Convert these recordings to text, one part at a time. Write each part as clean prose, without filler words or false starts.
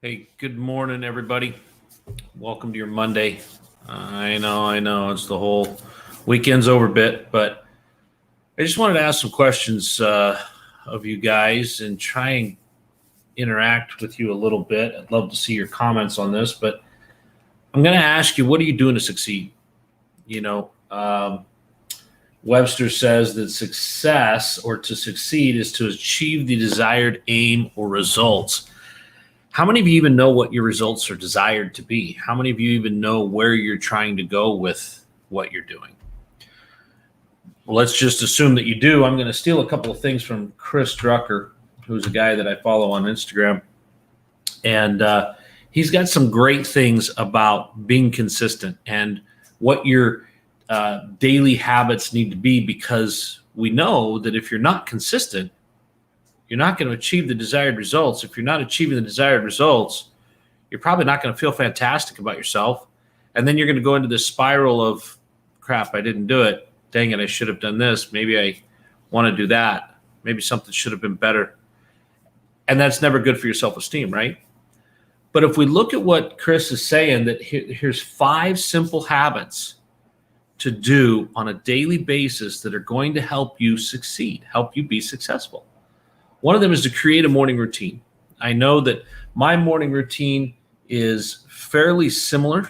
Hey, good morning, everybody. Welcome to your Monday. I know, it's the whole weekend's over bit, but I just wanted to ask some questions of you guys and try and interact with you a little bit. I'd love to see your comments on this, but I'm going to ask you, what are you doing to succeed? You know, Webster says that success or to succeed is to achieve the desired aim or results. How many of you even know what your results are desired to be? How many of you even know where you're trying to go with what you're doing? Well, let's just assume that you do. I'm going to steal a couple of things from Chris Drucker, who's a guy that I follow on Instagram. And he's got some great things about being consistent and what your daily habits need to be, because we know that if you're not consistent, you're not going to achieve the desired results. If you're not achieving the desired results, you're probably not going to feel fantastic about yourself. And then you're going to go into this spiral of, crap, I didn't do it. Dang it, I should have done this. Maybe I want to do that. Maybe something should have been better. And that's never good for your self-esteem, right? But if we look at what Chris is saying, that here's 5 simple habits to do on a daily basis that are going to help you succeed, help you be successful. One of them is to create a morning routine. I know that my morning routine is fairly similar.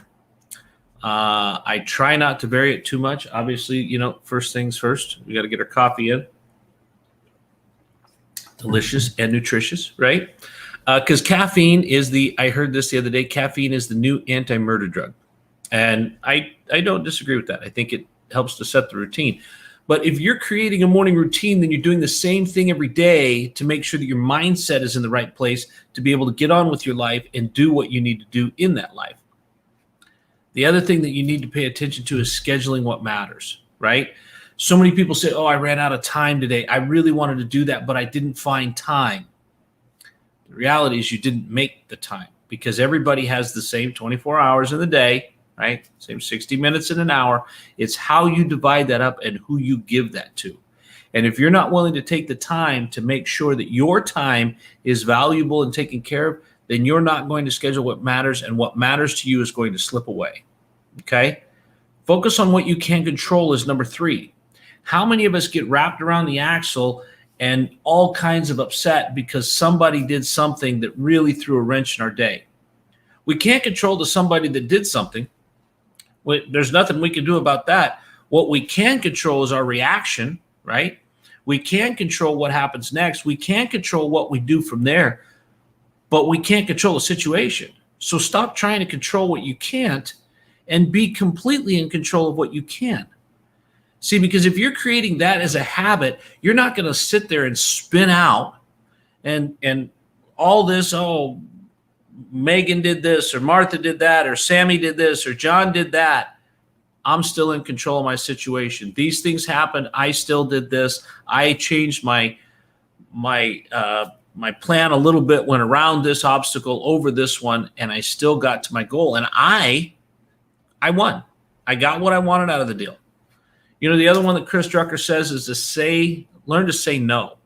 I try not to vary it too much. Obviously, first things first, we got to get our coffee in. Delicious and nutritious, right? Because caffeine is I heard this the other day, caffeine is the new anti-murder drug. And I don't disagree with that. I think it helps to set the routine. But if you're creating a morning routine, then you're doing the same thing every day to make sure that your mindset is in the right place to be able to get on with your life and do what you need to do in that life. The other thing that you need to pay attention to is scheduling what matters, right? So many people say, oh, I ran out of time today. I really wanted to do that, but I didn't find time. The reality is you didn't make the time, because everybody has the same 24 hours in the day, right? Same 60 minutes in an hour. It's how you divide that up and who you give that to. And if you're not willing to take the time to make sure that your time is valuable and taken care of, then you're not going to schedule what matters, and what matters to you is going to slip away. Okay? Focus on what you can control is number 3. How many of us get wrapped around the axle and all kinds of upset because somebody did something that really threw a wrench in our day? We can't control the somebody that did something. There's nothing we can do about that. What we can control is our reaction, right? We can control what happens next. We can control what we do from there, but we can't control the situation. So stop trying to control what you can't and be completely in control of what you can. See, because if you're creating that as a habit, you're not going to sit there and spin out and all this, oh, Megan did this, or Martha did that, or Sammy did this, or John did that. I'm still in control of my situation. These things happened. I still did this. I changed my plan a little bit, went around this obstacle, over this one, and I still got to my goal. And I won. I got what I wanted out of the deal. The other one that Chris Drucker says is learn to say no.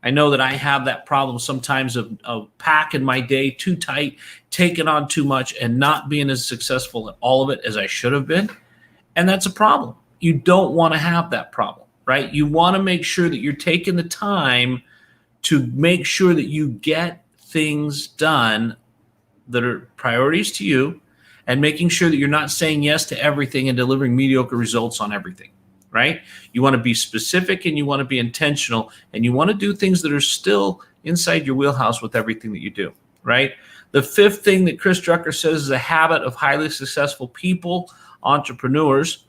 I know that I have that problem sometimes of packing my day too tight, taking on too much, and not being as successful at all of it as I should have been. And that's a problem. You don't want to have that problem, right? You want to make sure that you're taking the time to make sure that you get things done that are priorities to you, and making sure that you're not saying yes to everything and delivering mediocre results on everything. Right? You want to be specific, and you want to be intentional, and you want to do things that are still inside your wheelhouse with everything that you do, right? The 5th thing that Chris Drucker says is a habit of highly successful people, entrepreneurs,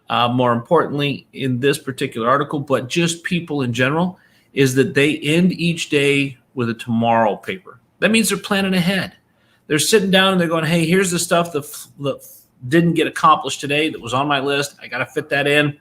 more importantly in this particular article, but just people in general, is that they end each day with a tomorrow paper. That means they're planning ahead. They're sitting down and they're going, hey, here's the stuff that didn't get accomplished today that was on my list. I got to fit that in.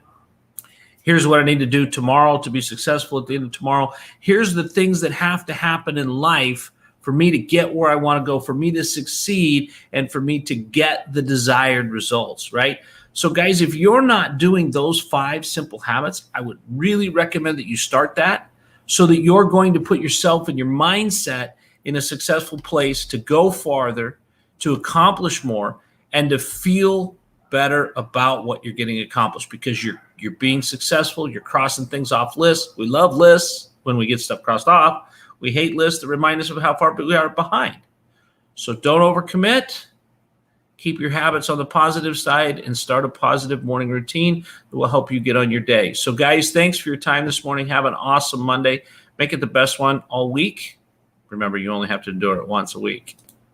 Here's what I need to do tomorrow to be successful at the end of tomorrow. Here's the things that have to happen in life for me to get where I want to go, for me to succeed, and for me to get the desired results, right? So guys, if you're not doing those 5 simple habits, I would really recommend that you start that, so that you're going to put yourself in your mindset in a successful place to go farther, to accomplish more, and to feel better about what you're getting accomplished because you're being successful. You're crossing things off lists. We love lists when we get stuff crossed off. We hate lists that remind us of how far we are behind. So don't overcommit. Keep your habits on the positive side and start a positive morning routine that will help you get on your day. So guys, thanks for your time this morning. Have an awesome Monday. Make it the best one all week. Remember, you only have to do it once a week.